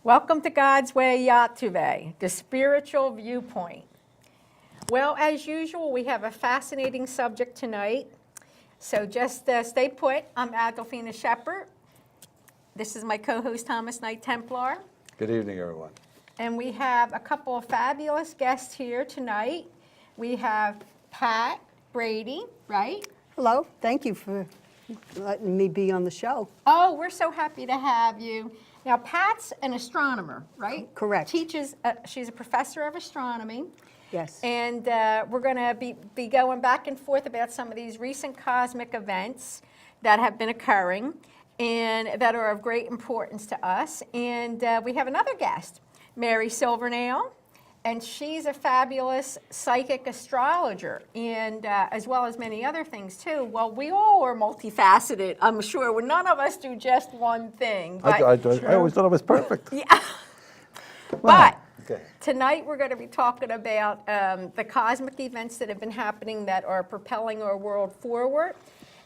Welcome to God's Way, YTVY, the spiritual viewpoint. Well, as usual, we have a fascinating subject tonight. So just stay put. I'm Adolphina Shephard. This is my co-host, Thomas Knight Templar. Good evening, everyone. And we have a couple of fabulous guests here tonight. We have Pat Brady, right? Hello, thank you for letting me be on the show. Oh, we're so happy to have you. Now, Pat's an astronomer, right? Correct. Teaches, she's a professor of astronomy. Yes. And we're going to be going back and forth about some of these recent cosmic events that have been occurring and that are of great importance to us. And we have another guest, Mary Silvernail, and she's a fabulous psychic astrologer, and as well as many other things too. Well, we all are multifaceted, I'm sure. Well, none of us do just one thing. But I always thought I was perfect. yeah. But Okay. tonight we're going to be talking about the cosmic events that have been happening that are propelling our world forward.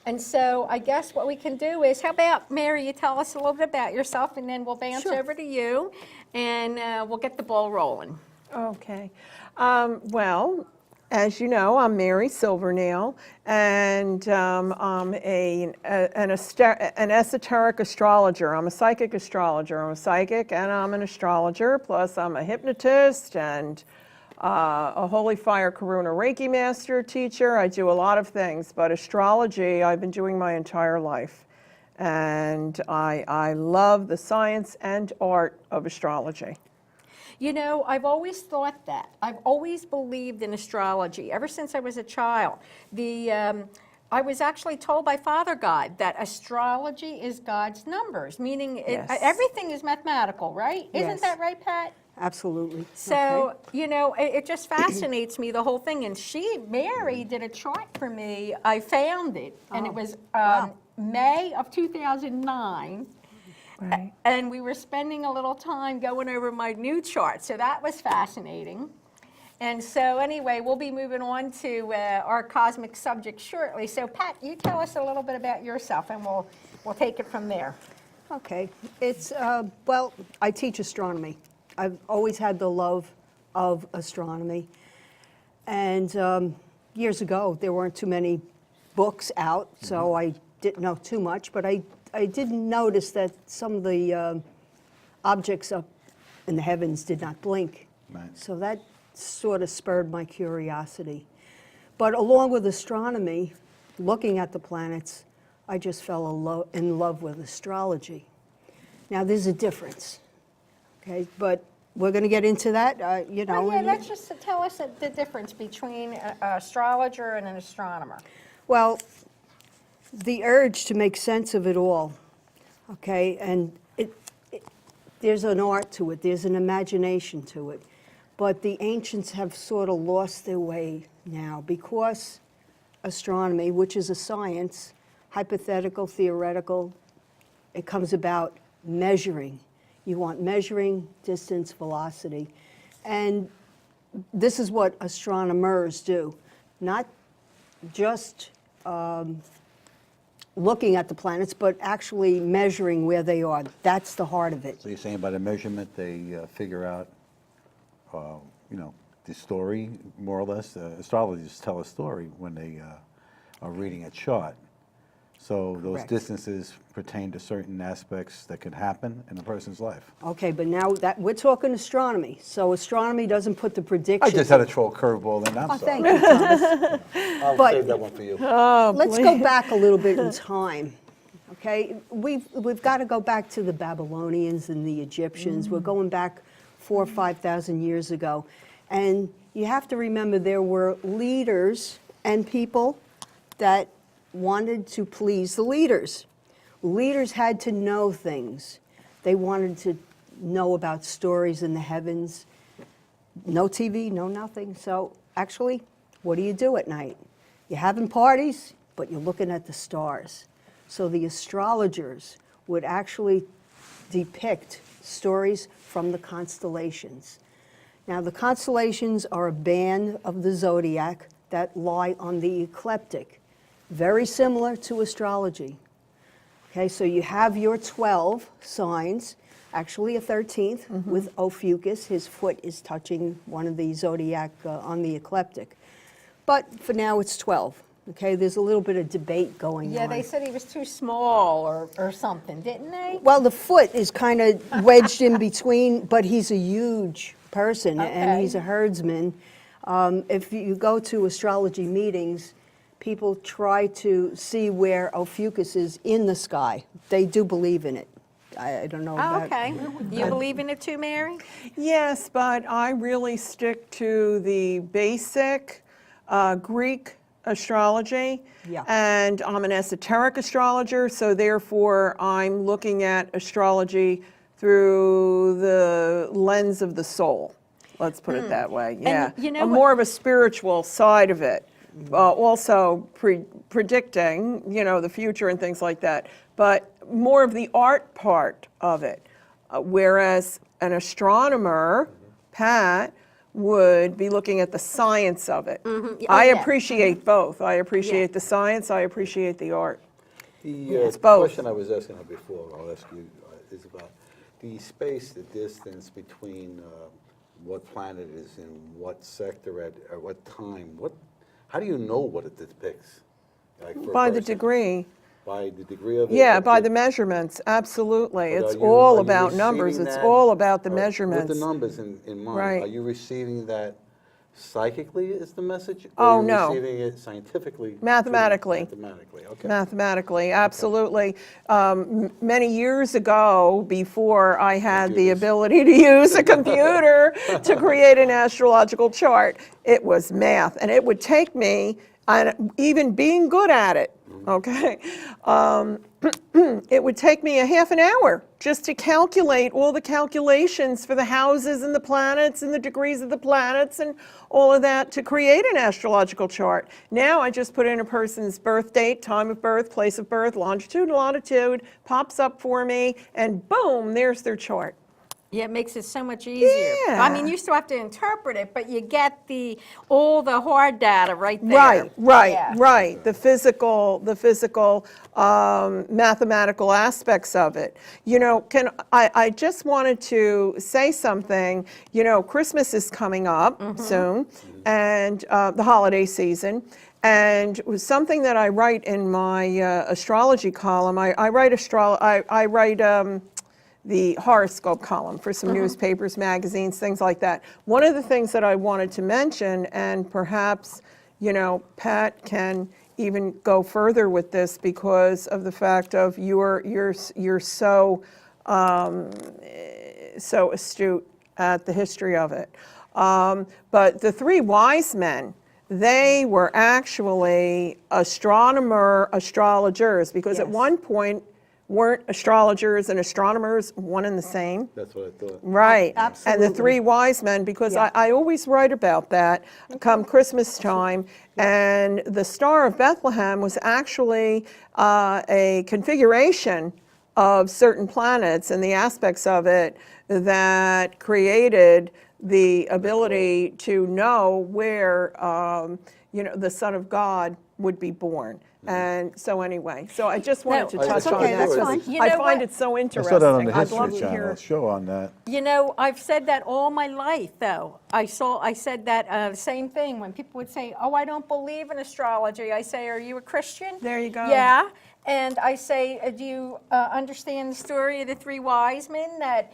And so I guess what we can do is, how about, Mary, you tell us a little bit about yourself, and then we'll bounce over to you, and we'll get the ball rolling. Okay. Well, as you know, I'm Mary Silvernail, and I'm an esoteric astrologer. I'm a psychic astrologer. I'm a psychic and I'm an astrologer, plus I'm a hypnotist and a Holy Fire Karuna Reiki master teacher. I do a lot of things, but astrology I've been doing my entire life. And I love the science and art of astrology. You know, I've always thought that. I've always believed in astrology, ever since I was a child. I was actually told by Father God that astrology is God's numbers, meaning Yes. everything is mathematical, right? Yes. Isn't that right, Pat? Absolutely. So, Okay. you know, it just fascinates me, the whole thing. And Mary did a chart for me. I found it, and it was wow. May of 2009. Right. And we were spending a little time going over my new chart, so that was fascinating. And so anyway, we'll be moving on to our cosmic subject shortly. So Pat, you tell us a little bit about yourself, and we'll take it from there. Okay. It's, well, I teach astronomy. I've always had the love of astronomy. And years ago, there weren't too many books out, so I didn't know too much, but I did notice that some of the objects up in the heavens did not blink. Right. So that sort of spurred my curiosity. But along with astronomy, looking at the planets, I just fell in love with astrology. Now, there's a difference, okay? But we're going to get into that, you know. Oh, yeah, and- let's just tell us the difference between an astrologer and an astronomer. Well, the urge to make sense of it all, okay, and there's an art to it, there's an imagination to it, but the ancients have sort of lost their way now because astronomy, which is a science, hypothetical, theoretical, it comes about measuring. You want measuring distance, velocity, and this is what astronomers do, not just looking at the planets, but actually measuring where they are. That's the heart of it. So you're saying by the measurement they figure out, you know, the story, more or less? Astrologers tell a story when they are reading a chart. So those Correct. distances pertain to certain aspects that could happen in a person's life. Okay, but now that we're talking astronomy, so astronomy doesn't put the I predictions. just had a troll curveball, and I'm Oh, sorry. thank you, Thomas. I'll But- save that one for you. Let's go back a little bit in time. Okay, we've got to go back to the Babylonians and the Egyptians. We're going back 4,000 or 5,000 years ago, and you have to remember there were leaders and people that wanted to please the leaders. Leaders had to know things. They wanted to know about stories in the heavens. No TV, no nothing. So actually, what do you do at night? You're having parties, but you're looking at the stars. So the astrologers would actually depict stories from the constellations. Now, the constellations are a band of the zodiac that lie on the ecliptic, very similar to astrology. Okay, so you have your 12 signs, actually a 13th with Ophiuchus. His foot is touching one of the zodiac on the ecliptic. But for now, it's 12. Okay, there's a little bit of debate going Yeah, on. they said he was too small or something, didn't they? Well, the foot is kind of wedged in between, but he's a huge person and Okay. he's a herdsman. If you go to astrology meetings, people try to see where Ophiuchus is in the sky. They do believe in it. I don't know Oh, about... okay. You believe in it too, Mary? Yes, but I really stick to the basic Greek astrology. Yeah. And I'm an esoteric astrologer, so therefore I'm looking at astrology through the lens of the soul. Let's put it that way. Yeah. you know a what- more of a spiritual side of it. Also predicting, the future and things like that. But more of the art part of it. Whereas an astronomer, Pat, would be looking at the science of it. I yeah. appreciate both. I appreciate the science, I appreciate the art. The both. question I was asking her before, I'll ask you, is about the space, the distance between what planet is in what sector at what time. How do you know what it depicts? Like for a By the person? degree. By the degree of it? Yeah, by the measurements, absolutely. But It's are all you about numbers. receiving It's that- all about the all right, measurements. With the numbers in mind, Right. are you receiving that psychically is the message? Oh, Or are you no. receiving it scientifically? Mathematically. Mathematically, okay. Mathematically, absolutely. Many years ago, before I had the Computers. ability to use a computer to create an astrological chart, it was math. And it would take me, and even being good at it, okay, it would take me a half an hour just to calculate all the calculations for the houses and the planets and the degrees of the planets and all of that to create an astrological chart. Now I just put in a person's birth date, time of birth, place of birth, longitude and latitude, pops up for me, and boom, there's their chart. Yeah, it makes it so much easier. Yeah. I mean, you still have to interpret it, but you get all the hard data right there. Right, Yeah. right. The physical mathematical aspects of it. I just wanted to say something. Christmas is coming up soon, and the holiday season. And it was something that I write in my astrology column. I write the horoscope column for some newspapers, magazines, things like that. One of the things that I wanted to mention, and perhaps, Pat can even go further with this because of the fact of you're so so astute at the history of it. But the three wise men, they were actually astrologers, because at Yes. one point, weren't astrologers and astronomers one and the same? That's what I thought. Right. And Absolutely. the three wise men, because Yeah. I always write about that come Christmas time. And the Star of Bethlehem was actually a configuration of certain planets and the aspects of it that created the ability to know where the Son of God would be born. And so anyway, so I just wanted to No, touch that's on okay, that. that's 'cause fine. You I know find what? it so I interesting. saw that on the I'd love History to hear. Channel show on that. I've said that all my life, though. I said that same thing when people would say, "Oh, I don't believe in astrology." I say, "Are you a Christian?" There you go. Yeah, and I say, "Do you understand the story of the three wise men that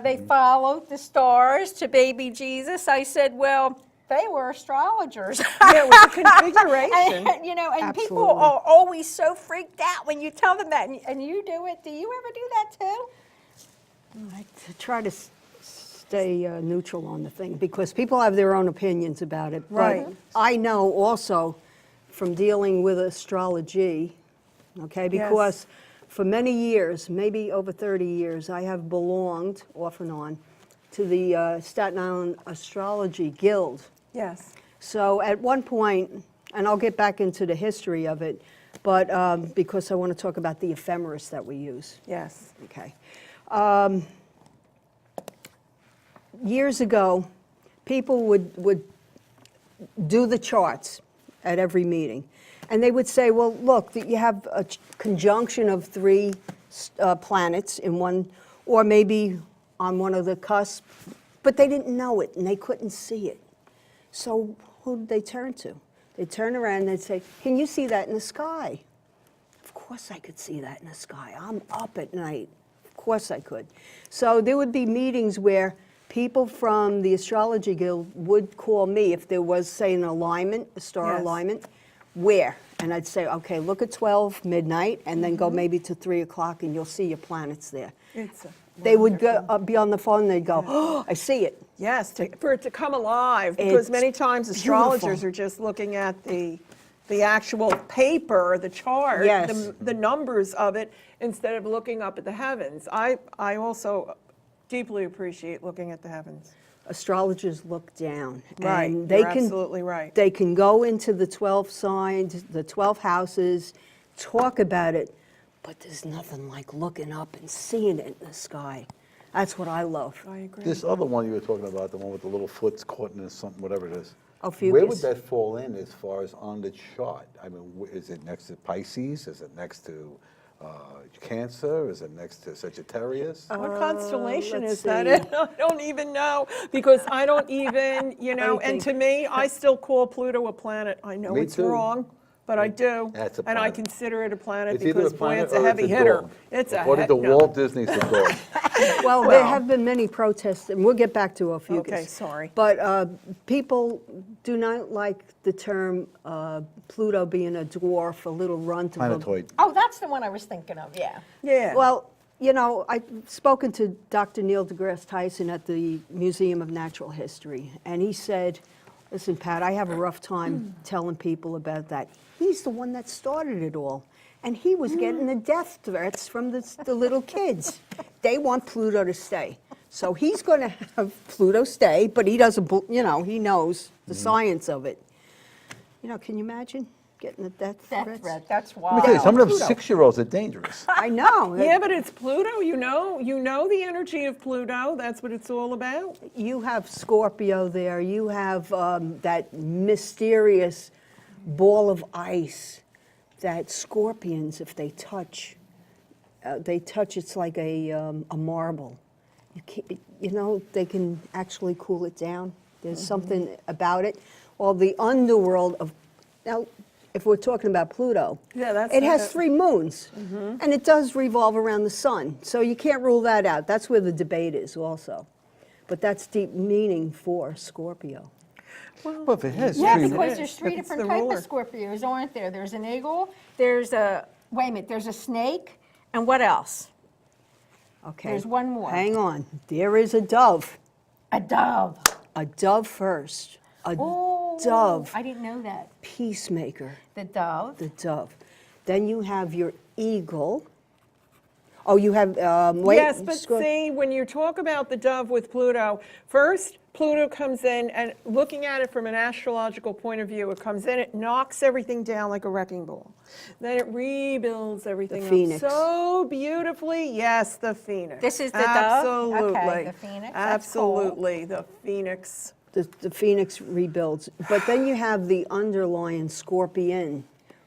they followed the stars to baby Jesus?" I said, "Well, they were astrologers." Yeah, it was a configuration. And, and people Absolutely. are always so freaked out when you tell them that, and you do it. Do you ever do that too? I try to stay neutral on the thing because people have their own opinions about it. Right. But I know also from dealing with astrology, okay, because for many years, maybe over 30 years, I have belonged off and on to the Staten Island Astrology Guild. Yes. So at one point, and I'll get back into the history of it, but because I want to talk about the ephemeris that we use. Yes. Okay. Years ago, people would do the charts at every meeting. And they would say, well, look, you have a conjunction of three planets in one, or maybe on one of the cusps, but they didn't know it and they couldn't see it. So who did they turn to? They'd turn around and they'd say, can you see that in the sky? Of course I could see that in the sky. I'm up at night. Of course I could. So there would be meetings where people from the Astrology Guild would call me if there was, say, an alignment, a star Yes. alignment, where? And I'd say, okay, look at 12 midnight and then go maybe to 3 o'clock and you'll see your planets there. It's a They would go, wonderful- be on the phone and they'd go, oh, I see it. Yes, for it to come alive, because It's many times astrologers beautiful. are just looking at the actual paper, the chart, Yes. the numbers of it, instead of looking up at the heavens. I also deeply appreciate looking at the heavens. Astrologers look down. Right, And you're absolutely right. They can go into the 12 signs, the 12 houses, talk about it, but there's nothing like looking up and seeing it in the sky. That's what I love. I agree. This other one you were talking about, the one with the little foot's caught in something, whatever it is. Ophiuchus. Where would that fall in as far as on the chart? I mean, is it next to Pisces? Is it next to Cancer? Is it next to Sagittarius? What constellation let's is that see. in? I don't even know, because I don't even, and Anything. to me, I still call Pluto a planet. I know Me it's too. wrong, but I do. That's a And I planet. consider it a planet It's either because, a boy, planet it's a or heavy it's a hitter. dog. It's a According to no. Walt Disney, it's a dog. Well, there have been many protests, and we'll get back to Ophiuchus. Okay, sorry. But people do not like the term Pluto being a dwarf, a little runt. of a- Planetoid. Oh, that's the one I was thinking of, yeah. Yeah. Well, I've spoken to Dr. Neil deGrasse Tyson at the Museum of Natural History, and he said, listen, Pat, I have a rough time telling people about that. He's the one that started it all. And he was getting the death threats from the little kids. They want Pluto to stay. So he's going to have Pluto stay, but he doesn't, he knows the science of it. Can you imagine getting the death Death threats? threat, that's Let me tell you, wild. some of them Pluto. 6-year-olds are dangerous. I know. Yeah, but it's Pluto, you know the energy of Pluto, that's what it's all about. You have Scorpio there. You have that mysterious ball of ice that scorpions, if they touch, it's like a marble. They can actually cool it down. There's something about it. Well, the underworld of, now, if we're talking about Pluto, Yeah, that's it has it. 3 moons, and it does revolve around the sun. So you can't rule that out. That's where the debate is also. But that's deep meaning for Scorpio. But if it has Yeah, three, because is, there's if 3 it's different the types ruler. of Scorpios, aren't there? There's an eagle, there's a snake, and what else? Okay. There's one more. Hang on. There is a dove. A dove. A dove first. A Oh, dove. I didn't know that. Peacemaker. The dove. The dove. Then you have your eagle. Oh, you have, Yes, but see, when you talk about the dove with Pluto, first, Pluto comes in, and looking at it from an astrological point of view, it comes in, it knocks everything down like a wrecking ball. Then it rebuilds everything up phoenix. so beautifully. Yes, the phoenix. This is the dove? Absolutely. Okay, the phoenix, that's cool. Absolutely, the phoenix. the phoenix rebuilds. But then you have the underlying scorpion,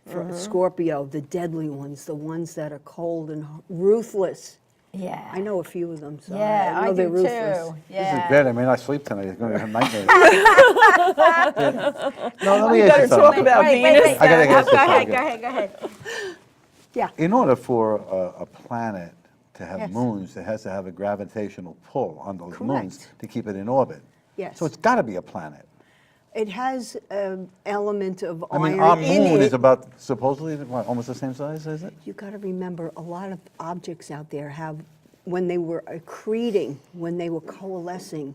for Scorpio, the deadly ones, the ones that are cold and ruthless. Yeah. I know a few of them, so Yeah, I know I they're do ruthless. too. this Yeah. is bad. I may not sleep tonight. It's going to be a nightmare. No, let me We ask better you talk something. about Venus. I gotta ask you Go ahead, something. go ahead. Yeah. In order for a planet to have Yes. moons, it has to have a gravitational pull on those moons Correct. to keep it in orbit. Yes. So it's got to be a planet. It has an element of I iron mean, our in moon it. is about supposedly what, almost the same size, is it? You got to remember, a lot of objects out there have, when they were accreting, when they were coalescing,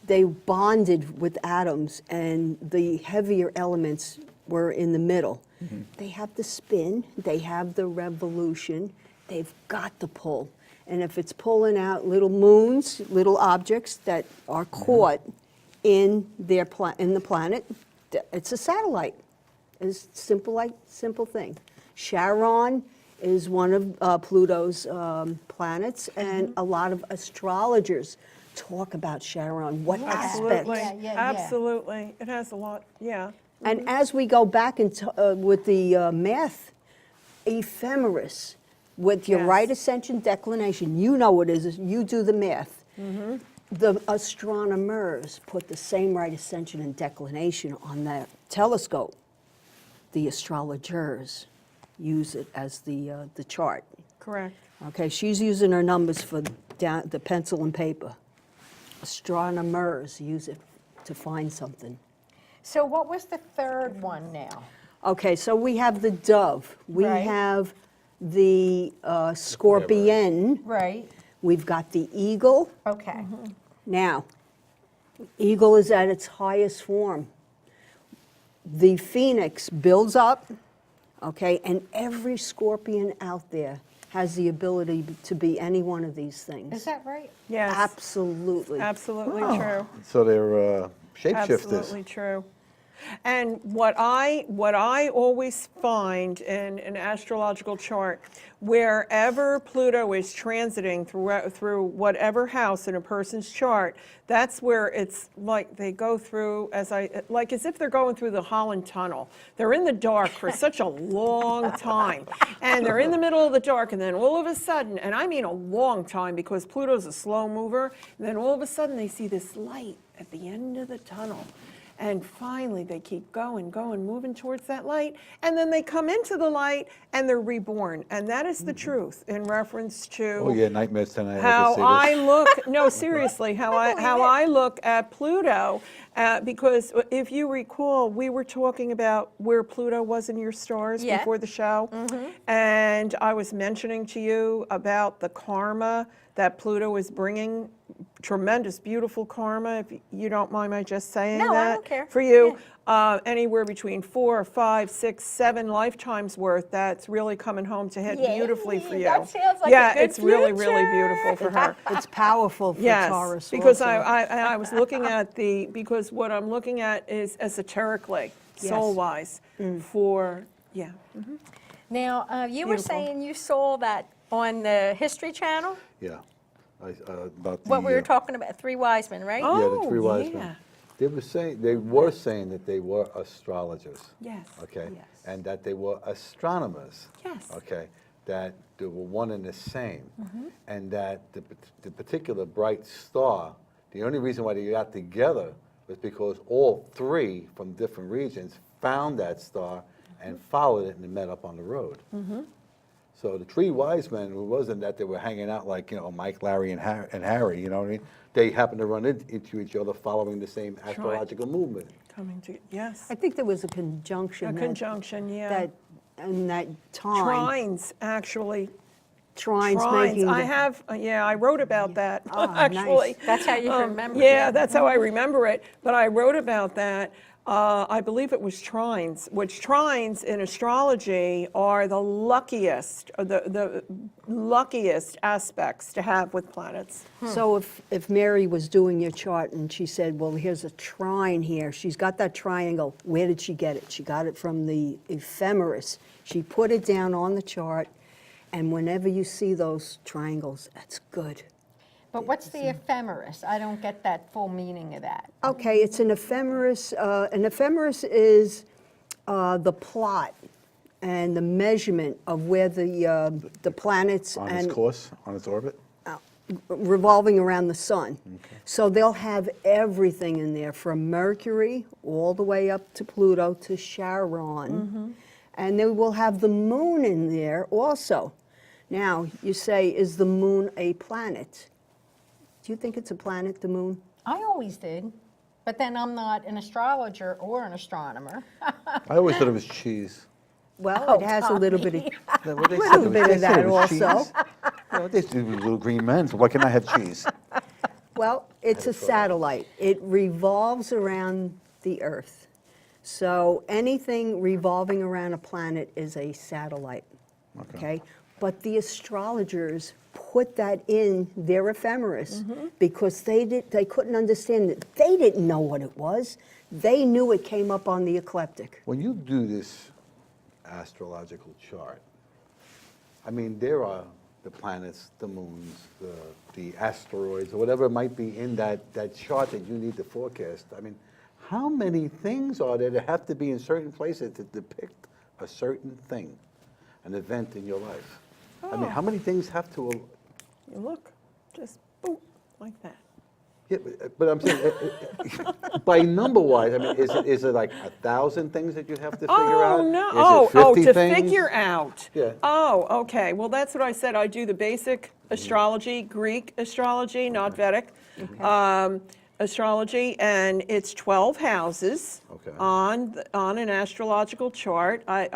they bonded with atoms, and the heavier elements were in the middle. They have the spin, they have the revolution, they've got the pull. And if it's pulling out little moons, little objects that are caught in their in the planet, it's a satellite. It's simple thing. Charon is one of Pluto's planets, and a lot of astrologers talk about Charon. What Absolutely, aspects? Yeah. absolutely. It has a lot, yeah. And as we go back into with the math, ephemeris, with your Yes. right ascension declination, you know what it is. You do the math. The astronomers put the same right ascension and declination on that telescope. The astrologers use it as the chart. Correct. Okay, she's using her numbers for the pencil and paper. Astronomers use it to find something. So what was the third one now? Okay, so we have the dove. We Right. have the scorpion. Right. We've got the eagle. Okay. Now, eagle is at its highest form. The phoenix builds up, okay, and every scorpion out there has the ability to be any one of these things. Is that right? Yes. Absolutely. Absolutely Oh. true. So they're shapeshifters. Absolutely true. And what I always find in an astrological chart, wherever Pluto is transiting through whatever house in a person's chart, that's where it's like they go through as if they're going through the Holland Tunnel. They're in the dark for such a long time, and they're in the middle of the dark, and then all of a sudden, and I mean a long time because Pluto's a slow mover, and then all of a sudden they see this light at the end of the tunnel. And finally, they keep going, moving towards that light, and then they come into the light, and they're reborn. And that is the truth in reference to Oh yeah, nightmares tonight. how I I look. No, seriously, how I look at Pluto, because if you recall, we were talking about where Pluto was in your stars Yeah. before the show, and I was mentioning to you about the karma that Pluto is bringing. Tremendous, beautiful karma, if you don't mind my just saying No, I that. don't care. For you, anywhere between 4, 5, 6, 7 lifetimes worth, that's really coming home to hit Yay, beautifully for you. that sounds like a yeah, good it's really, really future. beautiful for her. It's powerful for Yes, Taurus because also. I was looking at because what I'm looking at is esoterically, Yes. soul-wise, for, yeah. Now, you were Beautiful. saying you saw that on the History Channel? Yeah. About the, What we were talking about, Three Wise Men, right? Yeah, the Oh, three wise yeah. men. They were saying that they were astrologers. Yes. Okay. Yes. And that they were astronomers. Yes. Okay. That they were one and the same. Mm-hmm. And that the particular bright star, the only reason why they got together was because all three from different regions found that star and followed it and they met up on the road. So the three wise men, it wasn't that they were hanging out like, Mike, Larry, and Harry, you know what I mean? They happened to run into each other following the same astrological movement. Coming to, yes. I think there was a conjunction. A that- conjunction, yeah. That, in that time. Trines, actually. Trines making I the- have, I wrote about that, Ah, actually. nice. That's how you remember it. Yeah, that's how I remember it. But I wrote about that. I believe it was trines, which trines in astrology are the luckiest aspects to have with planets. So if Mary was doing your chart and she said, well, here's a trine here, she's got that triangle, where did she get it? She got it from the ephemeris. She put it down on the chart, and whenever you see those triangles, that's good. But what's the ephemeris? I don't get that full meaning of that. Okay, it's an ephemeris. An ephemeris is the plot and the measurement of where the planets On and its course, on its orbit? revolving around the sun. So they'll have everything in there from Mercury all the way up to Pluto to Charon. And they will have the moon in there also. Now, you say, is the moon a planet? Do you think it's a planet, the moon? I always did, but then I'm not an astrologer or an astronomer. I always thought it was cheese. Well, it has a little bit of, That's what they said. little bit They of said that it was also. cheese. They said it was little green men, so why can't I have cheese? Well, it's a satellite. It revolves around the Earth. So anything revolving around a planet is a satellite, okay? But the astrologers put that in their ephemeris because they couldn't understand it. They didn't know what it was. They knew it came up on the ecliptic. When you do this astrological chart, I mean, there are the planets, the moons, the asteroids, or whatever it might be in that chart that you need to forecast. I mean, how many things are there that have to be in certain places to depict a certain thing, an event in your life? I mean, how many things have to... You look, just boom. like that. Yeah, but I'm saying, by number-wise, I mean, is it like 1,000 things that you have to figure out? Oh, no, Is it 50 to things? figure out. Yeah. Oh, okay, well, that's what I said, I do the basic astrology, Greek astrology, not Vedic. Astrology, and it's 12 houses Okay. on an astrological chart. Kind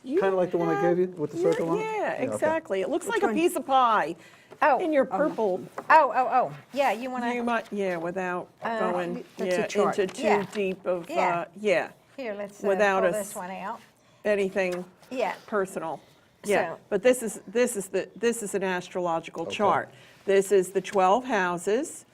of like the one I gave you with the circle on it? Yeah, okay. exactly. It looks like a one? piece of pie Oh, in your purple. Oh, yeah, you want You to, might, yeah, without going that's a chart. into too Yeah. deep of, Yeah. yeah, here, let's without pull us- this one out. anything Yeah. personal. Yeah, So- but this is an astrological chart. This is the 12 houses,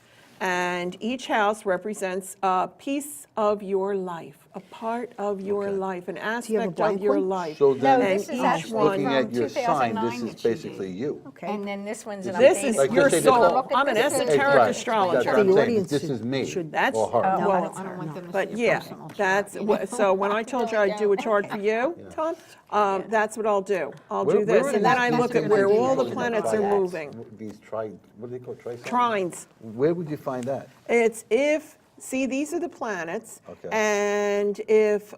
and each house represents a piece of your life, a part of your Okay. life, an you have a aspect of blank your one? life. So No, then, this is each actually one- looking from at your sign, 2009 this is that you basically did. you. Okay. And then this one's an updated. This is Like your just say the soul. color. Look at I'm an this. esoteric Right. astrologer. That's what I'm The saying. audience This is me, That's- or her. Oh, No, I I don't want them to But see your yeah, personal chart, that's, you know? so when I told you I'd do a chart for you, Tom, that's what I'll do. I'll do this, and then I look at where all the planets are moving. These what do they call tricycles? Trines. Where would you find that? It's see, these are the planets, Okay. and if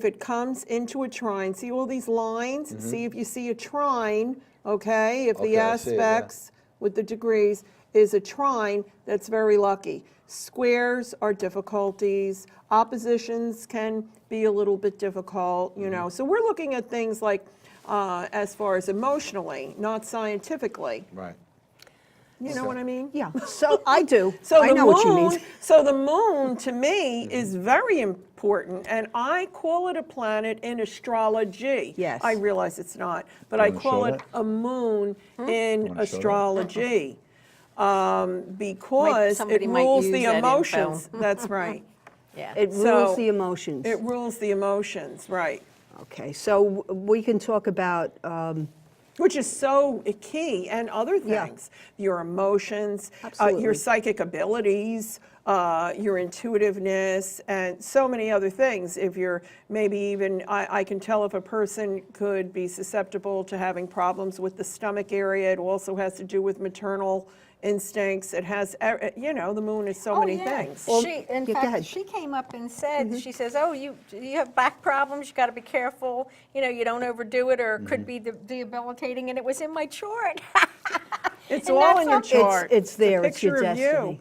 it comes into a trine, see all these lines? See if you see a trine, okay? If the Okay, I see it, yeah. aspects with the degrees is a trine, that's very lucky. Squares are difficulties, oppositions can be a little bit difficult, you know. So we're looking at things like, as far as emotionally, not scientifically. Right. You know what I mean? Yeah, so I do. So I the know moon, what you mean. So the moon to me is very important, and I call it a planet in astrology. Yes. I realize it's not, but You I wanna call show it that? a moon in wanna show that? astrology because it somebody might rules use the that info. emotions. That's right. Yeah. It So- rules the emotions. It rules the emotions, right? Okay, so we can talk about, Which is so key, and other Yeah. things. Your emotions, Absolutely. your psychic abilities, your intuitiveness, and so many other things. If you're maybe even, I can tell if a person could be susceptible to having problems with the stomach area. It also has to do with maternal instincts. It has, you know, the moon is so Oh, many yeah. things. She, in go fact, ahead. she came up and said, she says, oh, you have back problems, you got to be careful, you know, you don't overdo it, or it could be debilitating, and it was in my chart. It's And all that's in your okay. chart. It's there, a it's your picture of you. destiny.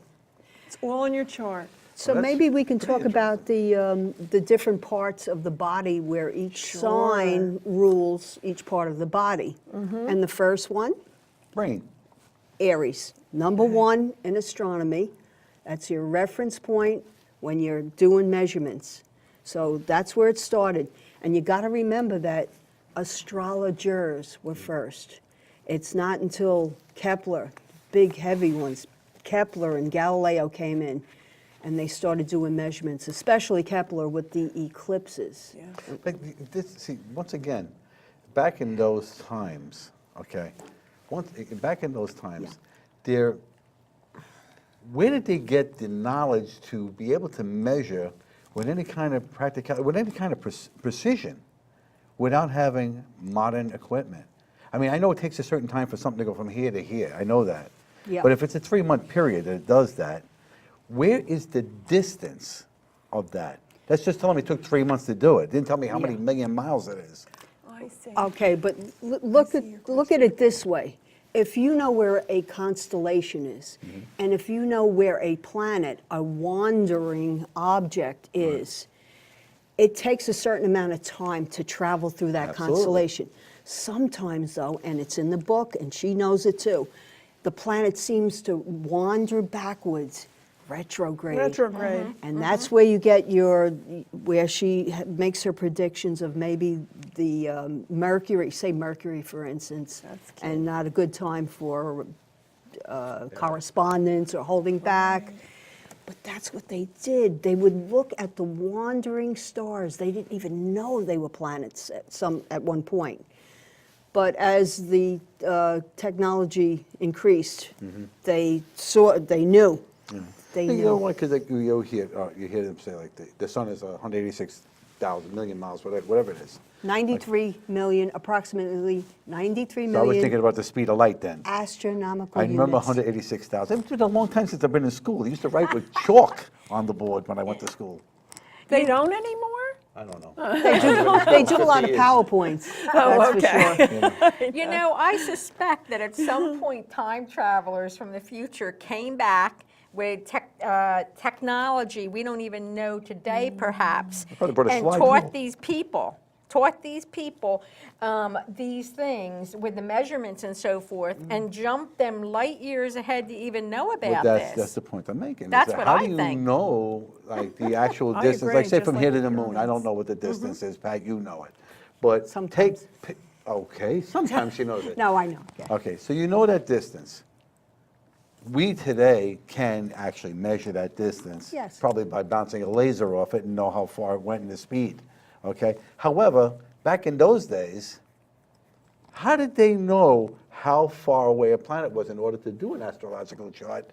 It's all in your chart. So that's maybe we can talk pretty about the different parts of the body where each sign rules each part of the body. And the first one, Brain. Aries, number one in astronomy. That's your reference point when you're doing measurements. So that's where it started. And you got to remember that astrologers were first. It's not until Kepler, big heavy ones, Kepler and Galileo came in, and they started doing measurements, especially Kepler with the eclipses. But see, once again, back in those times, okay, back in those times, where did they get the knowledge to be able to measure with any kind of with any kind of precision, without having modern equipment? I mean, I know it takes a certain time for something to go from here to here. I know that. Yeah. But if it's a 3-month period that it does that, where is the distance of that? That's just telling me it took 3 months to do it. Didn't tell me how many Yeah. million miles it is. I see. Okay, but look at it this way. If you know where a constellation is, and if you know where a planet, a wandering object is, it takes a certain amount of time to travel through that Absolutely. constellation. Sometimes, though, and it's in the book, and she knows it too, the planet seems to wander backwards, retrograde. Retrograde. And that's where you get where she makes her predictions of maybe the Mercury, say Mercury, for instance, and not a good time for correspondence or holding back. But that's what they did. They would look at the wandering stars. They didn't even know they were planets at one point. But as the technology increased, they knew. They You knew. know why? Because you hear them say like the sun is 186 6,000 million miles, whatever it is. 93 million, approximately 93 So I was million thinking about the speed of light then. astronomical I units. remember 186,000. It's been a long time since I've been in school. I used to write with chalk on the board when I went to school. They don't anymore? I don't know. They do a lot of PowerPoints, that's for sure. You know, I suspect that at some point, time travelers from the future came back with technology we don't even know today, perhaps, probably brought a and slide taught rule. these people these things with the measurements and so forth, and jumped them light years ahead to even know about But this. that's the point I'm making. is That's that what how I do you think. know, like, the actual I distance? agree, Like, say just from like here to the the moon, I don't pyramids. know what the distance is, Pat, you know it. But Sometimes. okay, sometimes she knows it. No, I know. Yeah. Okay, so you know that distance. We today can actually measure that distance. Yes. Probably by bouncing a laser off it and know how far it went in the speed, okay? However, back in those days, how did they know how far away a planet was in order to do an astrological chart?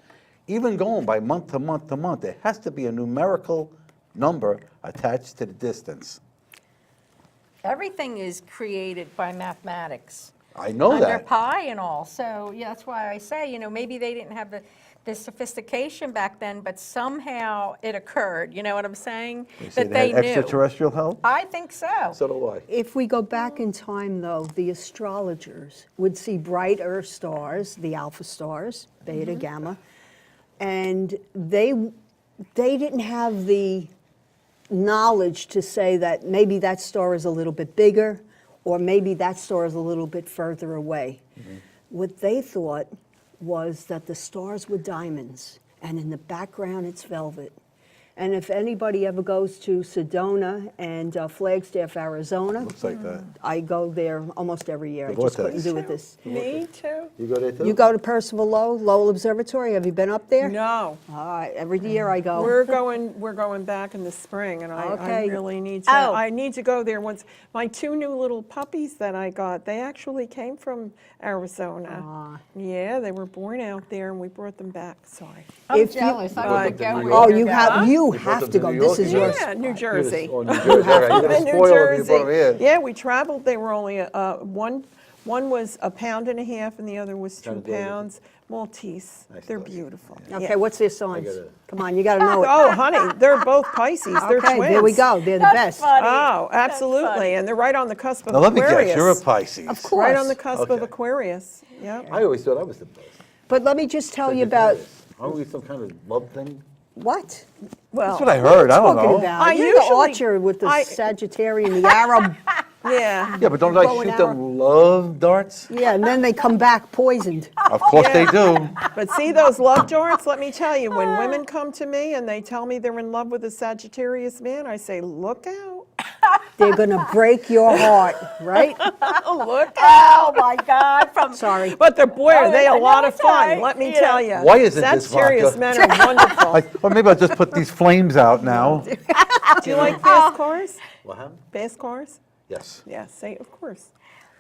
Even going by month to month to month, there has to be a numerical number attached to the distance. Everything is created by mathematics. I know Under that. pi and all. So yeah, that's why I say, you know, maybe they didn't have the sophistication back then, but somehow it occurred. You know what I'm saying? Say That they had knew. extraterrestrial help? I think so. So do I. If we go back in time, though, the astrologers would see brighter stars, the alpha stars, beta, gamma, and they didn't have the knowledge to say that maybe that star is a little bit bigger, or maybe that star is a little bit further away. What they thought was that the stars were diamonds, and in the background it's velvet. And if anybody ever goes to Sedona and Flagstaff, Arizona, Looks like that. I go there almost every year. I The just couldn't vortex. do it this. Me too? You go there too? You go to Percival Lowell Observatory. Have you been up there? No. All right, every year I go. We're going back in the spring, and I Okay. really need to. Oh. I need to go there once. My 2 new little puppies that I got, they actually came from Arizona. Yeah, they were born out there, and we brought them back. Sorry. I'm If you- jealous. I But- want to go. Oh, with Oh, you you guys. have you brought have them to to go. New This York, is you your guys? Yeah, New Jersey. Oh, New Jersey. All right, you're I'm gonna in New spoil them if you put them Jersey. here. Yeah, we traveled. They were only one was a pound and a half, and the other was 2 Kind of adorable. pounds. Maltese. Nice They're dogs. beautiful. Okay, Yeah. what's their signs? gotta- Come on, you got to know it. Oh, honey, they're both Pisces. They're Okay, twins. there we go. They're the That's best. funny. Oh, That's absolutely, funny. and they're right on the cusp of Now let me Aquarius. guess, you're a Pisces. Of course. Right on the cusp of Okay. Aquarius. Yep. I always thought I was the best. But let me just tell you about Aren't we some kind of love thing? what? Well, That's what I heard, I don't Talking know. about. I You're the usually- archer with the I- Sagittarian, the arrow. yeah. Yeah, but don't I Bow and shoot them love darts? Yeah, and then they come back poisoned. Of course they do. But see those love darts? Let me tell you, when women come to me and they tell me they're in love with a Sagittarius man, I say, look out. They're going to break your heart, right? Look Oh my God! From Sorry. But they're, boy, are they a I lot know of it's fun, right. let me Yeah. tell you. Why isn't this Sagittarius vodka? men are wonderful. Or maybe I'll just put these flames out now. Do you like fast cars? What happened? Fast cars? Yes. Yeah, say, of course.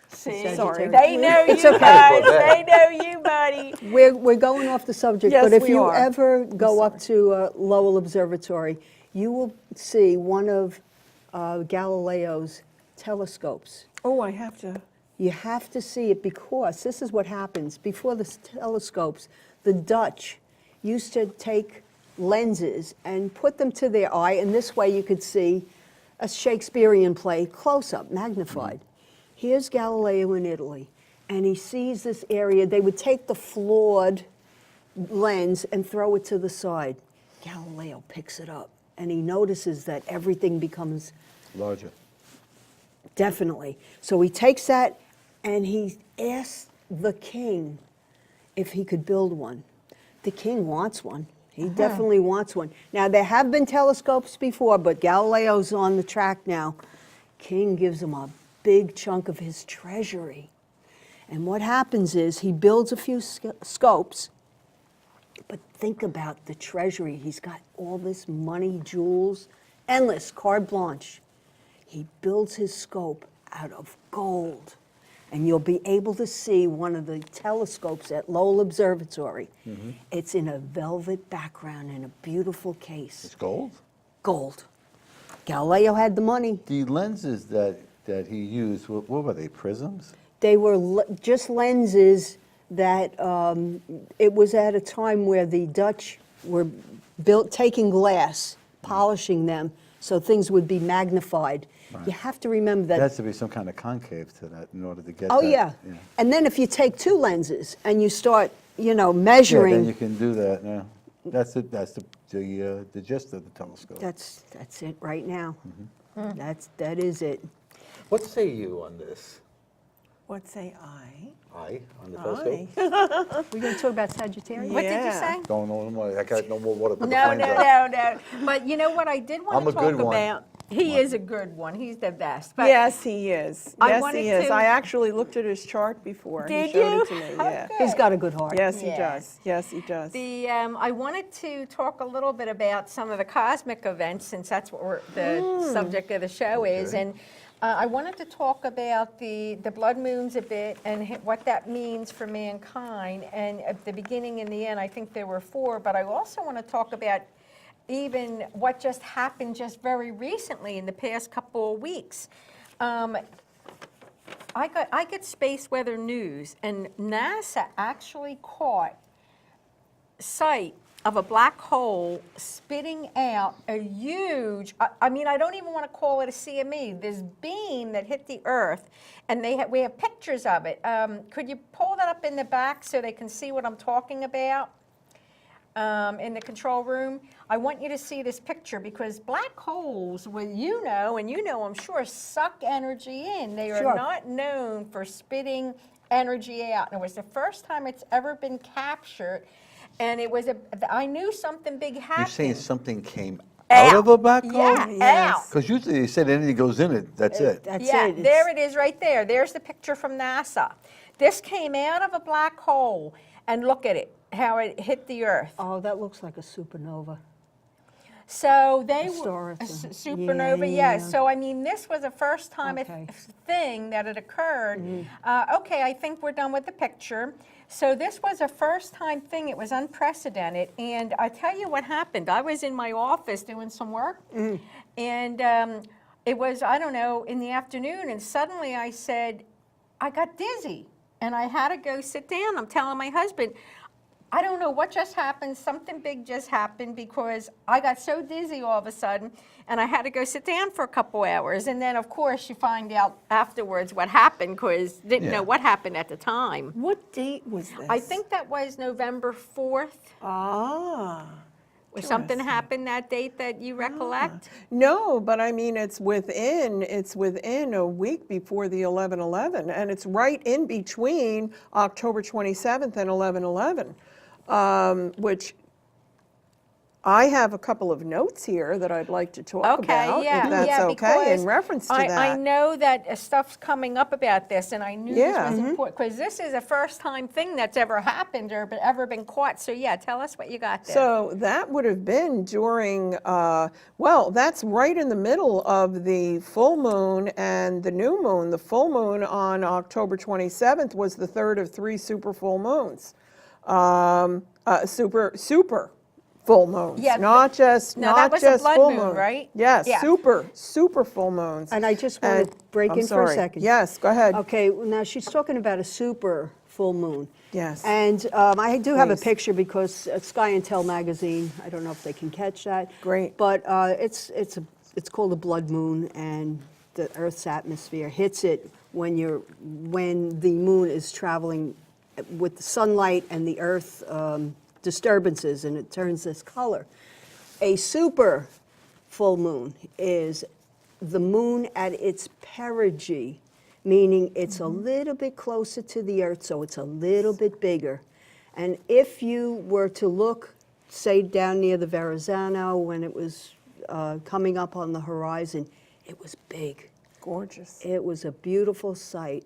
See, Sorry. they know you It's okay. guys. They know you, buddy. We're going off the subject, Yes, but if we you are. ever go up to Lowell Observatory, you will see one of Galileo's telescopes. Oh, I have to. You have to see it because this is what happens. Before the telescopes, the Dutch used to take lenses and put them to their eye, and this way you could see a Shakespearean play close up, magnified. Here's Galileo in Italy, and he sees this area. They would take the flawed lens and throw it to the side. Galileo picks it up, and he notices that everything becomes Larger. definitely. So he takes that and he asks the king if he could build one. The king wants one. He definitely wants one. Now, there have been telescopes before, but Galileo's on the track now. King gives him a big chunk of his treasury. And what happens is he builds a few scopes, but think about the treasury. He's got all this money, jewels, endless, carte blanche. He builds his scope out of gold. And you'll be able to see one of the telescopes at Lowell Observatory. It's in a velvet background in a beautiful case. It's gold? Gold. Galileo had the money. The lenses that he used, what were they, prisms? They were just lenses that, it was at a time where the Dutch were taking glass, polishing them, so things would be magnified. Right. You have to remember that. There has to be some kind of concave to that in order to get Oh, that. yeah. And then if you take two lenses and you start, measuring. Yeah, then you can do that, yeah. That's the gist of the telescope. That's it right now. Mm-hmm. That is it. What say you on this? What say I? Aye, on the I. telescope? We're going to talk about Sagittarius? What did you Yeah. say? Don't know more, I got no more water to put the No, flames no, out. no. But you know what I did want I'm to a good talk one. about? He is a good one. He's the best. But Yes, he is. I Yes, wanted he is. to- I actually looked at his chart before. Did He showed you? it to me, Oh, yeah. good. He's got a good heart. Yes, he Yeah. does. Yes, he does. I wanted to talk a little bit about some of the cosmic events, since that's what the subject of the show is. Okay. And I wanted to talk about the blood moons a bit and what that means for mankind. And at the beginning and the end, I think there were 4, but I also want to talk about even what just happened just very recently in the past couple of weeks. I get space weather news, and NASA actually caught sight of a black hole spitting out a huge, I mean, I don't even want to call it a CME, this beam that hit the Earth, and we have pictures of it. Could you pull that up in the back so they can see what I'm talking about in the control room? I want you to see this picture, because black holes, well, and I'm sure, suck energy in. They are Sure. not known for spitting energy out. And it was the first time it's ever been captured. And it was I knew something big happened. You're saying something came out of a black hole? Yeah, Yes. out. Because usually they said anything goes in it, that's it. That's Yeah, it. there it is right there. There's the picture from NASA. This came out of a black hole, and look at it, how it hit the Earth. Oh, that looks like a supernova. So they A were star or supernova, something. yeah. Yeah. So I mean, this was the first time Okay. thing that had occurred. Okay, I think we're done with the picture. So this was a first time thing. It was unprecedented. And I tell you what happened. I was in my office doing some work, and it was, I don't know, in the afternoon, and suddenly I said, I got dizzy, and I had to go sit down. I'm telling my husband, I don't know what just happened. Something big just happened, because I got so dizzy all of a sudden, and I had to go sit down for a couple hours. And then, of course, you find out afterwards what happened, because didn't Yeah. know what happened at the time. What date was this? I think that was November 4th. Ah. Was something Interesting. happened that date that you recollect? No, but I mean, it's within a week before the 11/11, and it's right in between October 27th and 11/11, which I have a couple of notes here that I'd like to talk about, if that's okay, because in reference to I that. know that stuff's coming up about this, and I knew Yeah. this was important, because this is a first-time thing that's ever happened or ever been caught. So yeah, tell us what you got there. So that would have been during, well, that's right in the middle of the full moon and the new moon. The full moon on October 27th was the third of 3 super full moons. Super full moons, Yeah, not just now that was a blood full moon, moon. right? Yes, Yeah. super full moons. And I just want to break I'm in for a sorry. second. Yes, go ahead. Okay, now she's talking about a super full moon. Yes. And I do have a Please. picture, because Sky and Tell magazine, I don't know if they can catch that. Great. But it's called a blood moon, and the Earth's atmosphere hits it when the moon is traveling with the sunlight and the Earth disturbances, and it turns this color. A super full moon is the moon at its perigee, meaning it's a little bit closer to the Earth, so it's a little bit bigger. And if you were to look, say, down near the Verrazano when it was coming up on the horizon, it was big. Gorgeous. It was a beautiful sight.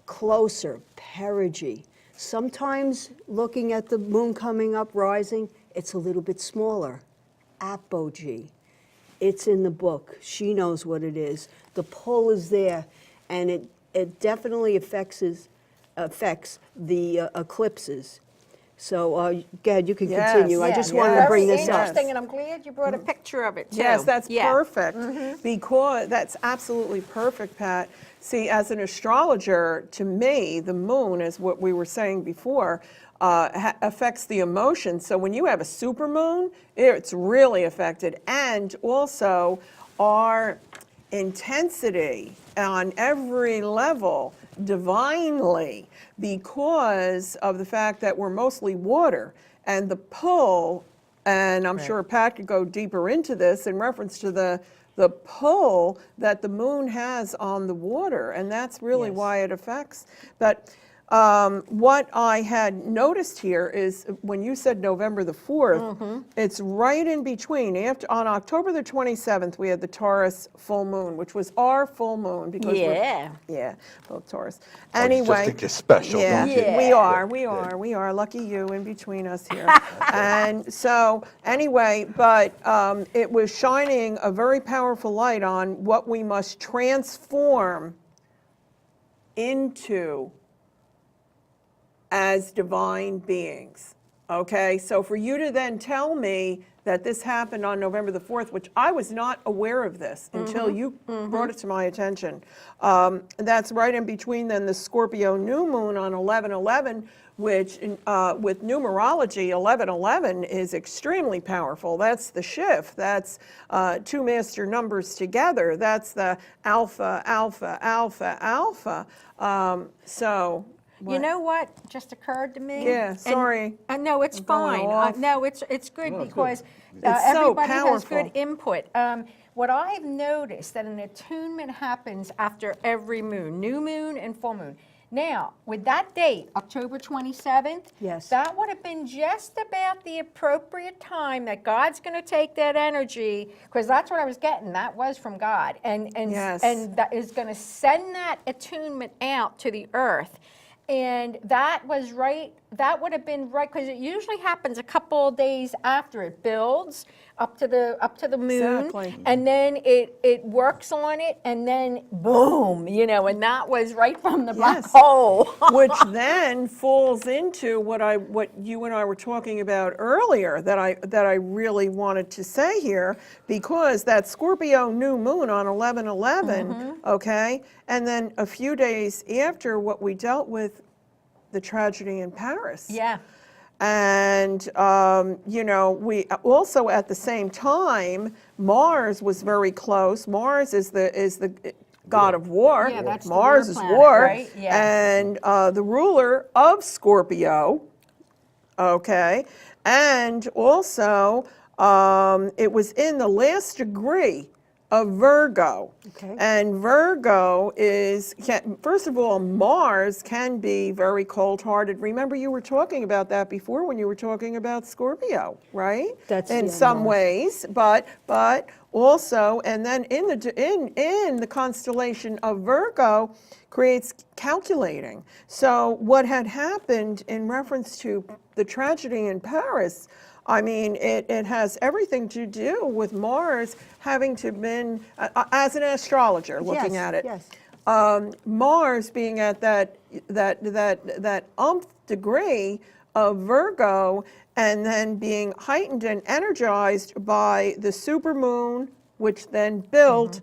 Closer, perigee. Sometimes looking at the moon coming up, rising, it's a little bit smaller. Apogee. It's in the book. She knows what it is. The pull is there, and it definitely affects the eclipses. So, go ahead, you can Yes. continue. I Yeah, just yeah, wanted to bring very this up. interesting, and I'm glad you brought a picture of it, too. Yes, that's Yeah. perfect, because that's absolutely perfect, Pat. See, as an astrologer, to me, the moon, is what we were saying before, affects the emotions. So when you have a supermoon, it's really affected, and also our intensity on every level divinely, because of the fact that we're mostly water, and the pull, and I'm sure Pat could go deeper into this in reference to the pull that the moon has on the water, and that's really Yes. why it affects. But what I had noticed here is when you said November the 4th, it's right in between. On October the 27th, we had the Taurus full moon, which was our full moon because Yeah. yeah, both Taurus. You Anyway, just think you're special, yeah, don't you? we are. Lucky you in between us here. And so, anyway, but it was shining a very powerful light on what we must transform into as divine beings. Okay, so for you to then tell me that this happened on November the 4th, which I was not aware of this until you brought it to my attention. That's right in between then the Scorpio new moon on 11/11, which with numerology, 11/11 is extremely powerful. That's the shift. That's two master numbers together. That's the alpha, alpha, alpha, alpha. So. You know what just occurred to me? Yeah, And- sorry. No, it's Going fine. off. No, it's good No, it's because good. It's so everybody has good powerful. input. What I've noticed that an attunement happens after every moon, new moon and full moon. Now, with that date, October 27th, Yes. that would have been just about the appropriate time that God's going to take that energy, because that's what I was getting. That was from God, and Yes. that is going to send that attunement out to the earth. And that was right, that would have been right, because it usually happens a couple of days after it builds up to the moon. Exactly. And then it works on it, and then boom, and that was right from the black Yes. hole. Which then falls into what you and I were talking about earlier that I really wanted to say here, because that Scorpio new moon on 11/11, okay, and then a few days after what we dealt with, the tragedy in Paris. Yeah. And, we also at the same time, Mars was very close. Mars is the god of war. Yeah, that's the Mars war is planet, war. right? Yeah. And the ruler of Scorpio, okay, and also it was in the last degree of Virgo. Okay. And Virgo first of all, Mars can be very cold-hearted. Remember, you were talking about that before when you were talking about Scorpio, right? That's- in yeah, some Mars. ways, but also, and then in the constellation of Virgo creates calculating. So what had happened in reference to the tragedy in Paris, I mean, it has everything to do with Mars having to been, as an astrologer looking Yes, at it, yes. Mars being at that degree of Virgo, and then being heightened and energized by the supermoon, which then built.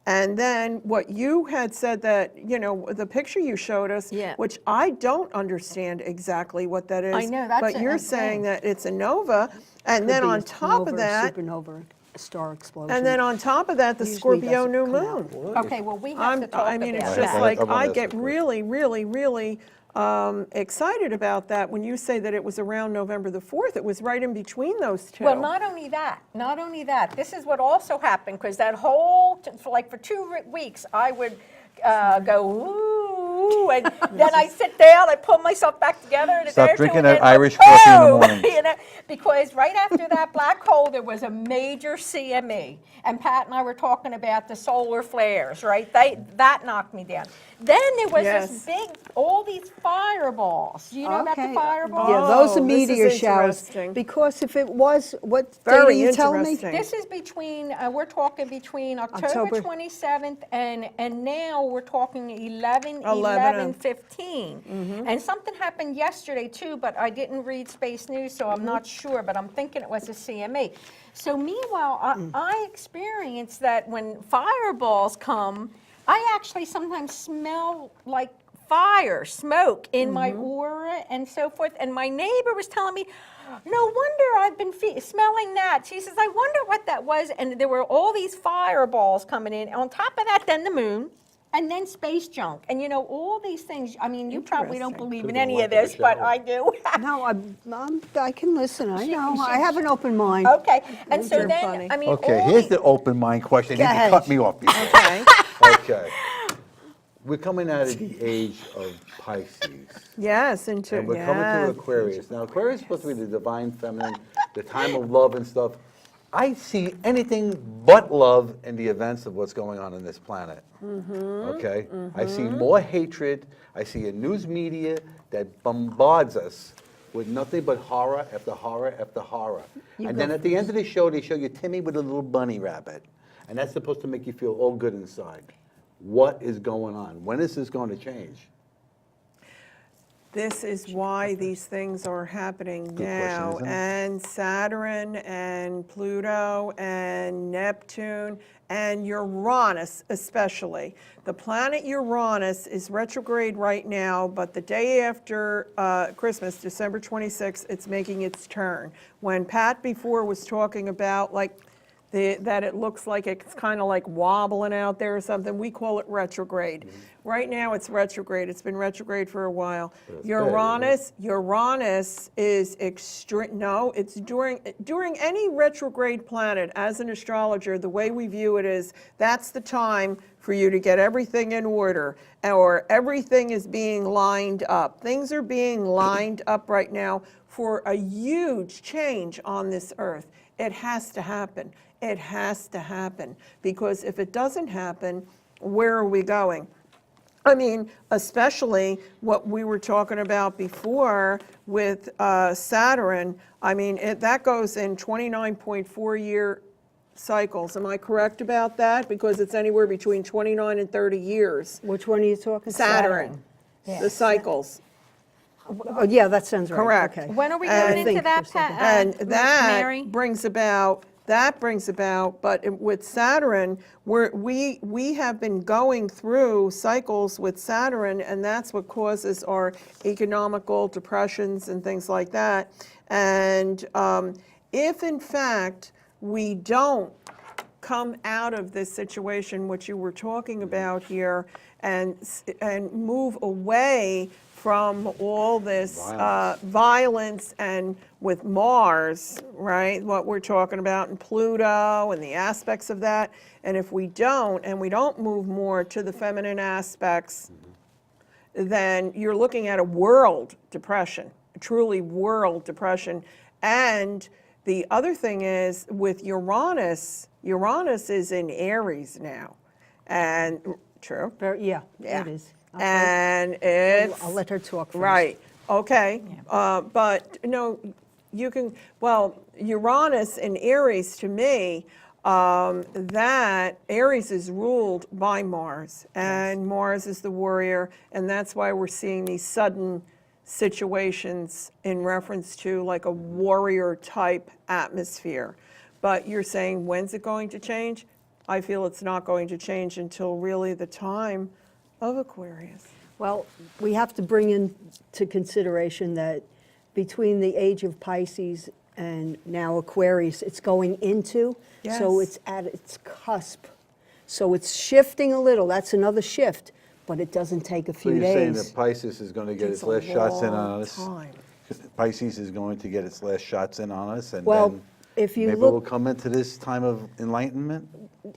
And then what you had said that, the picture you showed us, Yeah. which I don't understand exactly what that is. I know, that's But you're a saying thing. that it's a nova, and Could then be on a top of supernova, that, supernova, a star explosion. and then on top of that, the Usually Scorpio doesn't new come out. moon. Okay, well, we have to talk I mean, it's about just that. like, I wanna I ask get a question. really, really, really excited about that when you say that it was around November the 4th. It was right in between those two. Well, not only that, this is what also happened, because that whole, for 2 weeks, I would go, ooh, and then I sit down, I pull myself back together. And a Stop day or two, drinking and that then Irish boom, coffee in the morning. Because right after that black hole, there was a major CME. And Pat and I were talking about the solar flares, right? That knocked me down. Then there was Yes. this all these fireballs. Do you know about the Okay. fireballs? Yeah, those Oh, are this is meteor showers. interesting. Because if it was, what date Very are you telling me? interesting. This is between, we're talking between October October. 27th and now we're talking 11/11. 11:15. And something happened yesterday too, but I didn't read Space News, so I'm not sure, but I'm thinking it was a CME. So meanwhile, I experienced that when fireballs come, I actually sometimes smell like fire, smoke in my aura and so forth. And my neighbor was telling me, no wonder I've been smelling that. She says, I wonder what that was. And there were all these fireballs coming in. On top of that, then the moon, and then space junk. And you know, all these things, I mean, you probably don't Interesting. believe in Could've been any of wiping this, the but shower. I do. No, I can listen, I know. I have an open mind. Okay, and so You're then, funny. I mean, Okay, all here's the- the open mind question. You Go need to ahead. cut me off before. Okay. Okay. We're coming out of the age of Pisces. Yes, into, And we're coming to yeah. Aquarius. Now, Aquarius is supposed to be the divine feminine, the time of love and stuff. I see anything but love in the events of what's going on this planet. Okay? I see more hatred. I see a news media that bombards us with nothing but horror after horror after horror. And then at the end of the show, they show you Timmy with a little bunny rabbit. And that's supposed to make you feel all good inside. What is going on? When is this going to change? This is why these things are happening now. isn't it? And Saturn and Pluto and Neptune and Uranus especially. The planet Uranus is retrograde right now, but the day after Christmas, December 26th, it's making its turn. When Pat before was talking about like that it looks like it's kind of like wobbling out there or something, we call it retrograde. Right now it's retrograde. It's been retrograde for a while. it's bad, isn't Uranus is extreme. No, it's during any retrograde planet. As an astrologer, the way we view it is that's the time for you to get everything in order, or everything is being lined up. Things are being lined up right now for a huge change on this earth. It has to happen. It has to happen, because if it doesn't happen, where are we going? I mean, especially what we were talking about before with Saturn. I mean, that goes in 29.4-year cycles. Am I correct about that? Because it's anywhere between 29 and 30 years. Which one are you talking? Saturn, the cycles. Oh, yeah, that sounds right. Correct. Okay. when are we And- going into Think that, for a second. And Mary? that brings about, but with Saturn, we have been going through cycles with Saturn, and that's what causes our economical depressions and things like that. And if in fact we don't come out of this situation, which you were talking about here, and move away from all this violence, and with Mars, right, what we're talking about, and Pluto and the aspects of that, and if we don't, and we don't move more to the feminine aspects, then you're looking at a world depression, a truly world depression. And the other thing is with Uranus is in Aries now, and true. Yeah, Yeah. it is. And it's. I'll let her talk first. Right, okay. But, no, you can, well, Uranus and Aries, to me, that Aries is ruled by Mars. And Mars is the warrior, and that's why we're seeing these sudden situations in reference to like a warrior type atmosphere. But you're saying, when's it going to change? I feel it's not going to change until really the time of Aquarius. Well, we have to bring into consideration that between the age of Pisces and now Aquarius, it's going into, so Yes. it's at its cusp. So it's shifting a little, that's another shift, but it doesn't take a So few you're saying days. that Pisces is going to get Takes its a last shots in long on us? time. Pisces is going to get its last shots in on us, and Well, then if you maybe look- we'll come into this time of enlightenment?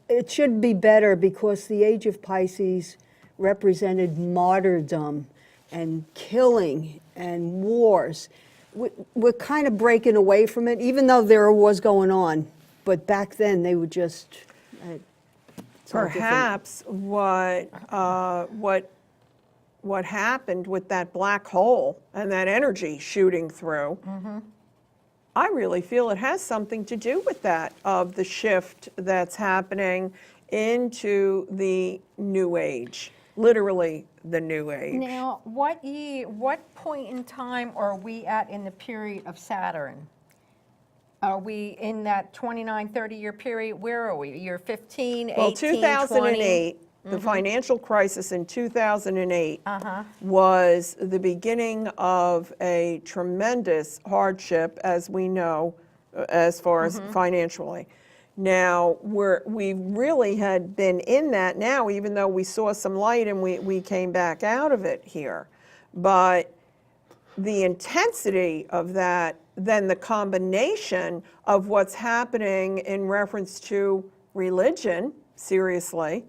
It should be better because the age of Pisces represented martyrdom and killing and wars. We're kind of breaking away from it, even though there are wars going on. But back then, they would just. It's all different. Perhaps what happened with that black hole and that energy shooting through, I really feel it has something to do with that, of the shift that's happening into the new age. literally the new age. Now, what point in time are we at in the period of Saturn? Are we in that 29, 30-year period? Where are we? Year 15, 18, Well, 20? 2008, the financial crisis in 2008 Uh-huh. was the beginning of a tremendous hardship, as we know, as far as financially. Now, we really had been in that now, even though we saw some light and we came back out of it here. But the intensity of that, then the combination of what's happening in reference to religion, seriously,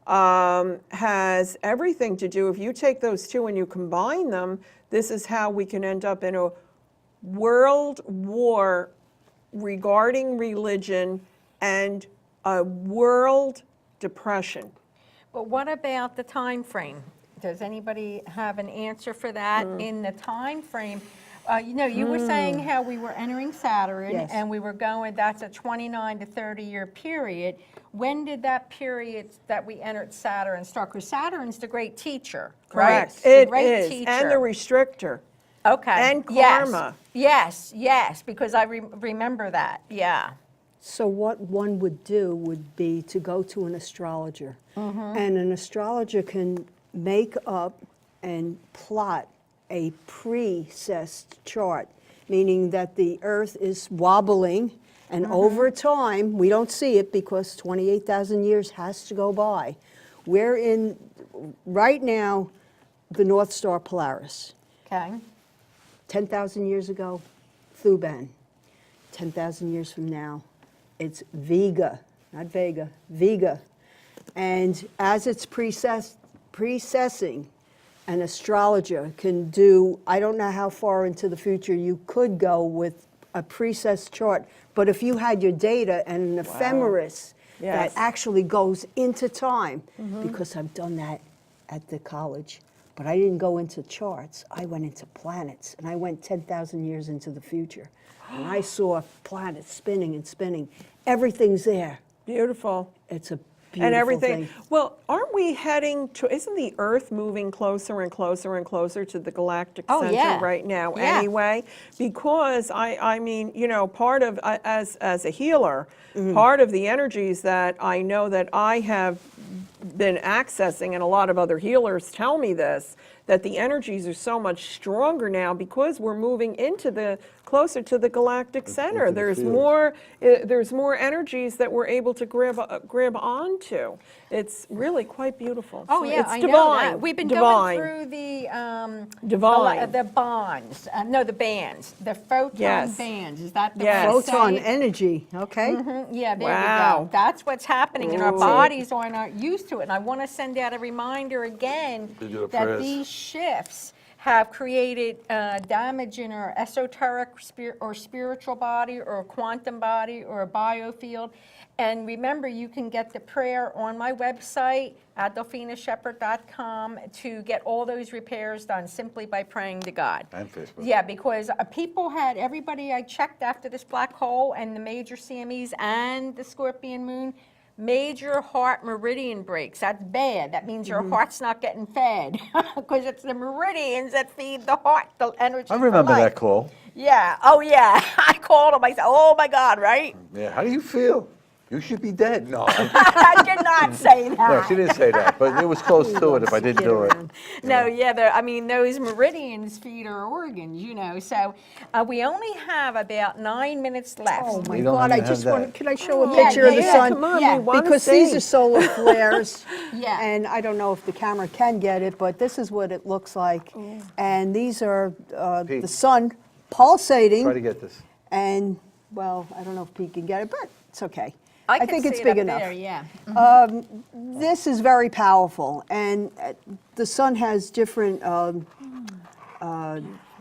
has everything to do. If you take those two and you combine them, this is how we can end up in a world war regarding religion and a world depression. But what about the time frame? Does anybody have an answer for that in the time frame? You were saying how we were entering Saturn Yes. and we were going, that's a 29 to 30-year period. When did that period that we entered Saturn start? Because Saturn's the great teacher, right? Correct. The It great is. teacher. And the restrictor. Okay. and Yes. karma. Yes, because I remember that, yeah. So what one would do would be to go to an astrologer. And an astrologer can make up and plot a precessed chart, meaning that the Earth is wobbling, and over time, we don't see it because 28,000 years has to go by. We're in, right now, the North Star Polaris. Okay. 10,000 years ago, Thuban. 10,000 years from now, it's Vega, not Vega, Vega. And as it's precessing, an astrologer can do, I don't know how far into the future you could go with a precess chart, but if you had your data and an ephemeris that Yes. actually goes into time, because I've done that at the college, but I didn't go into charts, I went into planets, and I went 10,000 years into the future. And I saw planets spinning and spinning. Everything's there. Beautiful. It's a beautiful And everything. thing. Well, aren't we heading to, isn't the Earth moving closer and closer and closer to the galactic Oh, center yeah. right now Yeah. anyway? Because I mean, part of, as a healer, part of the energies that I know that I have been accessing, and a lot of other healers tell me this, that the energies are so much stronger now because we're moving into the closer to the galactic center. into the There's field. there's more energies that we're able to grab onto. It's really quite beautiful. Oh, So yeah, it's I divine. know that. We've been divine. going through the Divine. the bonds, the bands, the photon Yes. bands. Is that the Yes. way to say Photon it? energy, okay? Yeah, there we Wow. go. That's what's happening, and our Ooh. bodies are not used to it. And I want to send out a reminder again To do the that prayers. these shifts have created damage in our esoteric or spiritual body or a quantum body or a biofield. And remember, you can get the prayer on my website, adolphinashepherd.com, to get all those repairs done simply by praying to God. And Facebook. Yeah, because everybody I checked after this black hole and the major CMEs and the Scorpion moon, major heart meridian breaks. That's bad. That means your heart's not getting fed because it's the meridians that feed the heart, the energy. I for remember life. that call. Yeah. Oh, yeah. I called him. I said, oh, my God, right? Yeah, how do you feel? You should be dead. No, I did not say that. no, she didn't say that, but it was close to it if I didn't do it. No, yeah, those meridians feed our organs, So we only have about 9 minutes left. Oh my We don't God, I even just have want, that. can I show a Yeah, picture of the yeah, sun? Come on, Yeah. we want to Because see. these are solar flares. Yeah. And I don't know if the camera can get it, but this is what it looks like. And these are Pete. the sun pulsating. Try to get this. And, well, I don't know if Pete can get it, but it's okay. I can think see it's it big up enough. there, yeah. This is very powerful, and the sun has different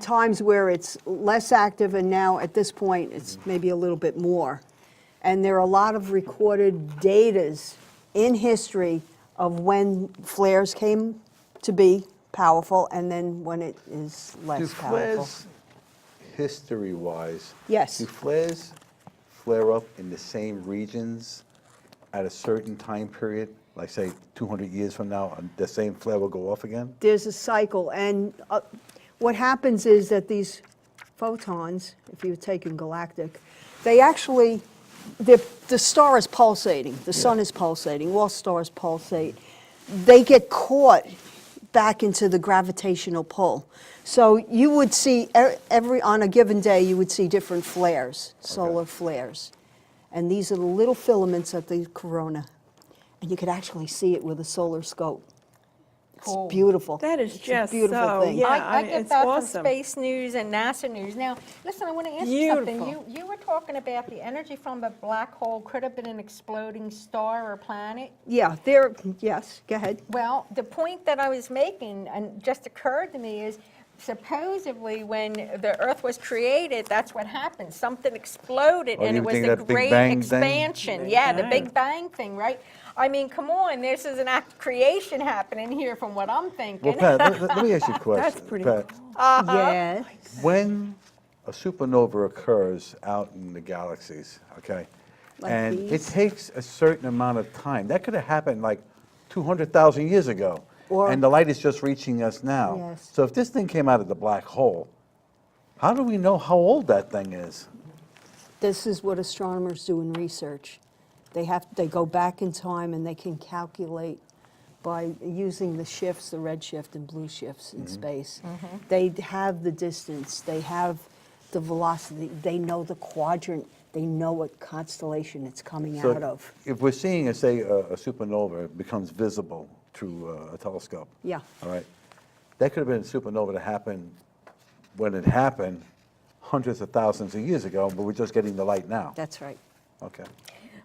times where it's less active, and now at this point it's maybe a little bit more. And there are a lot of recorded datas in history of when flares came to be powerful and then when it is Do less powerful. flares, history-wise, Yes. do flares flare up in the same regions at a certain time period, like say 200 years from now, the same flare will go off again? There's a cycle, and what happens is that these photons, if you're taking galactic, they actually, the star is pulsating, the sun is pulsating, all stars pulsate. They get caught back into the gravitational pull. So you would see, on a given day, you would see different flares, solar flares. And these are the little filaments at the corona. And you could actually see it with a solar scope. Cool. It's beautiful. That is It's just a beautiful so, thing. yeah. I get it's that awesome. from Space News and NASA News. Now, listen, I want to ask you something. Beautiful. You were talking about the energy from a black hole could have been an exploding star or planet. Yeah, yes, go ahead. Well, the point that I was making, and just occurred to me, is supposedly when the Earth was created, that's what happened. Something exploded, Oh, and you it was think the that Big great Bang thing? expansion. Big Yeah, the Bang. Big Bang thing, right? I mean, come on, this is an act of creation happening here from what I'm thinking. Well, Pat, let me ask you a question. That's pretty Pat, Yes. when a supernova occurs out in the galaxies, okay, Like and it these? takes a certain amount of time, that could have happened like 200,000 years ago, Or- and the light is just reaching us now. Yes. So if this thing came out of the black hole, how do we know how old that thing is? This is what astronomers do in research. They go back in time and they can calculate by using the shifts, the red shift and blue shifts in space. They have the distance, they have the velocity, they know the quadrant, they know what constellation it's coming out So of. if we're seeing, say, a supernova, it becomes visible through a telescope. Yeah. All right. That could have been a supernova that happened when it happened hundreds of thousands of years ago, but we're just getting the light now. That's right. Okay.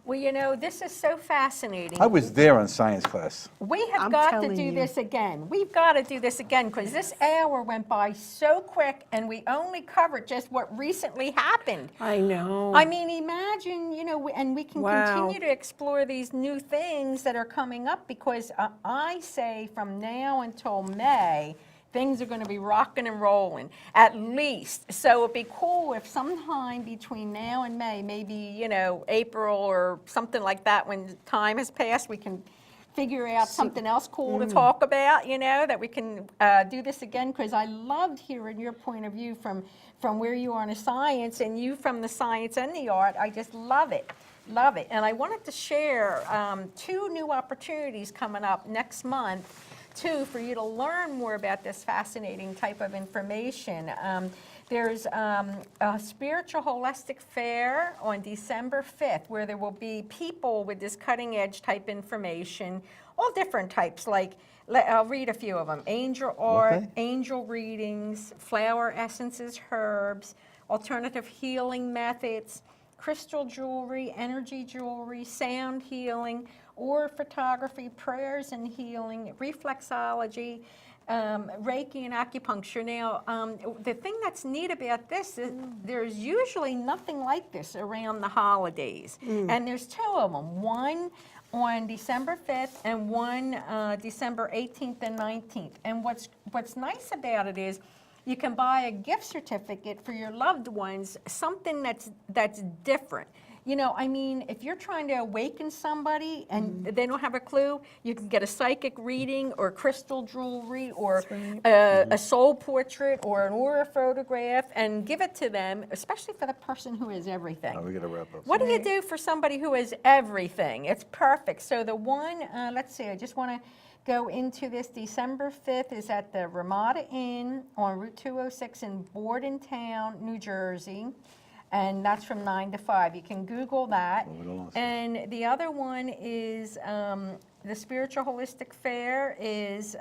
Well, you know, this is so fascinating. I was there in science class. We have I'm got to telling do you. this again. We've got to do this again because this hour went by so quick and we only covered just what recently happened. I know. I mean, imagine, you know, and we can Wow. continue to explore these new things that are coming up because I say from now until May, things are going to be rocking and rolling, at least. So it'd be cool if sometime between now and May, maybe, you know, April or something like that, when time has passed, we can figure out something else cool to talk about, you know, that we can do this again, because I loved hearing your point of view from where you are in the science and you from the science and the art. I just love it. Love it. And I wanted to share 2 new opportunities coming up next month, too, for you to learn more about this fascinating type of information. There's a spiritual holistic fair on December 5th where there will be people with this cutting edge type information, all different types, like, I'll read a few of them: angel art, Okay. angel readings, flower essences, herbs, alternative healing methods, crystal jewelry, energy jewelry, sound healing, or photography, prayers and healing, reflexology, Reiki and acupuncture. Now, the thing that's neat about this is there's usually nothing like this around the holidays. And there's 2 of them, one on December 5th and one December 18th and 19th. And what's nice about it is you can buy a gift certificate for your loved ones, something that's different. You know, I mean, if you're trying to awaken somebody and they don't have a clue, you can get a psychic reading or crystal jewelry or a soul portrait or an aura photograph and give it to them, especially for the person who is everything. Oh, we got to wrap up. What do you do for somebody who is everything? It's perfect. So the one, let's see, I just want to go into this. December 5th is at the Ramada Inn on Route 206 in Bordentown, New Jersey. And that's from 9 to 5. You can Google that. Well, we don't want to- And the other one is the Spiritual Holistic Fair is,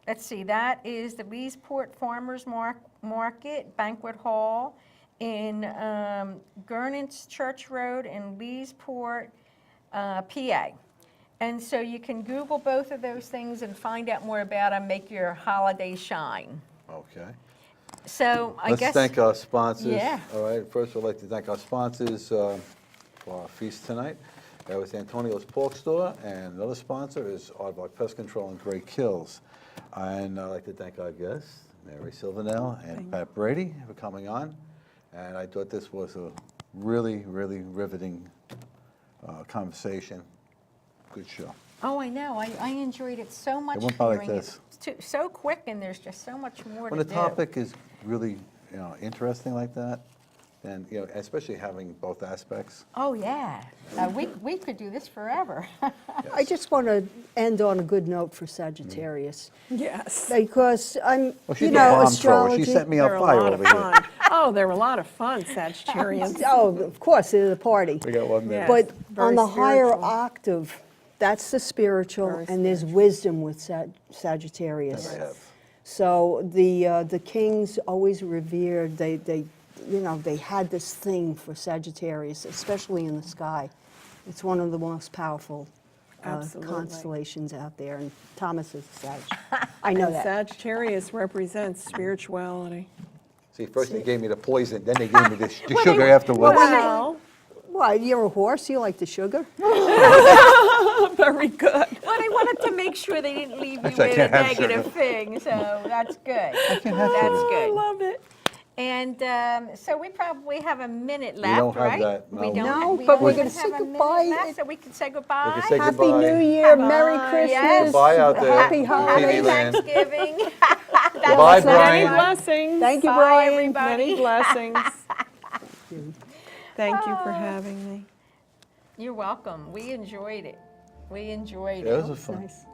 let's see, that is the Leesport Farmers Market Banquet Hall in Gurnance Church Road in Leesport, PA. And so you can Google both of those things and find out more about them, make your holiday shine. Okay. So I Let's guess. thank our sponsors. Yeah. All right, first we'd like to thank our sponsors for our feast tonight. That was Antonio's Pork Store, and another sponsor is Aardvark Pest Control and Great Kills. And I'd like to thank our guests, Mary Silvernail and Pat Brady, for coming on. And I thought this was a really, really riveting conversation. Good show. Oh, I know. I enjoyed it so much. It went by like hearing it. this. It's so quick, and there's just so much more When to a do. topic is really, interesting like that, and, especially having both aspects. Oh, yeah. We could do this forever. I just want to end on a good note for Sagittarius, Yes. because I'm, Well, she's you a know, bomb thrower. astrology. She set me on They're a fire lot over of here. fun. Oh, they're a lot of fun, Sagittarians. Oh, of course, they're the party. We got 1 minute. Yeah. But Very on the higher spiritual. octave, that's the spiritual, Very and there's wisdom with Sagittarius. Yes. So the kings always revered, they had this thing for Sagittarius, especially in the sky. It's one of the most powerful Absolutely. constellations out there, and Thomas is a Sag. I know And that. Sagittarius represents spirituality. See, first they gave me the poison, then they gave me the sugar afterwards. Well, Why, you're a horse, you like the sugar? very good. But I wanted to make sure they didn't leave you Actually, I with a can't have negative sugar. thing, so that's good. can't have That's sugar. good. I love it. And so we probably have a minute We left, don't have right? that, We no. don't. No, we but don't we're even gonna say have a minute goodbye. left, so we can say goodbye. We can say Happy goodbye. New Year, Merry Bye. Christmas. Yes. Goodbye out there. Happy TV holidays. land. Thanksgiving. Goodbye, Many Brian. blessings. Thank you, Bye, Brian. everybody. Many blessings. Thank you for having me. You're welcome. We enjoyed it. We enjoyed Yeah, it. this was fun. Nice.